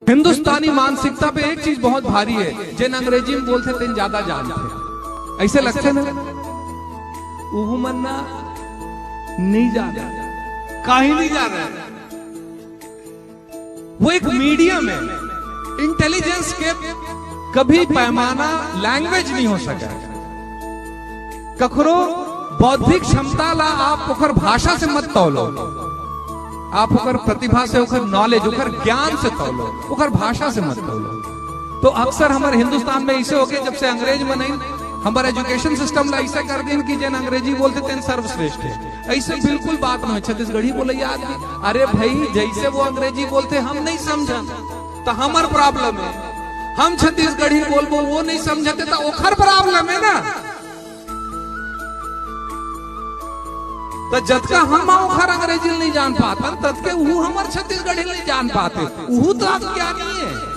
हिंदुस्तानी मानसिकता पे एक चीज बहुत भारी है, जिन अंग्रेजी में बोलते थे ज्यादा जानते, ऐसे लगते ना वो मन्ना नहीं जा रहा, काहे नहीं जा रहा है। वो एक मीडियम है, इंटेलिजेंस के कभी पैमाना लैंग्वेज नहीं हो सका। कखरो बौद्धिक क्षमता ला आप ओकर भाषा से मत तौलो, आप ओकर प्रतिभा से, ओकर नॉलेज, ओकर ज्ञान से तौलो, ओकर भाषा से मत तौलो। तो अक्सर हमारे हिंदुस्तान में ऐसे हो गए, जब से अंग्रेज बने हमारे एजुकेशन सिस्टम ला ऐसा कर दिन कि जन अंग्रेजी बोलते तेन सर्वश्रेष्ठ है। ऐसे बिल्कुल बात ना, छत्तीसगढ़ी बोले याद नहीं। अरे भाई जैसे वो अंग्रेजी बोलते हम नहीं समझा तो हमार प्रॉब्लम है, हम छत्तीसगढ़ी बोलबो वो नहीं समझते तो ओखर प्रॉब्लम है ना। तो जतका हम ओखर अंग्रेजी नहीं जान पाते, ततके वो हमार छत्तीसगढ़ी नहीं जान पाते, वो तो आप क्या नहीं है।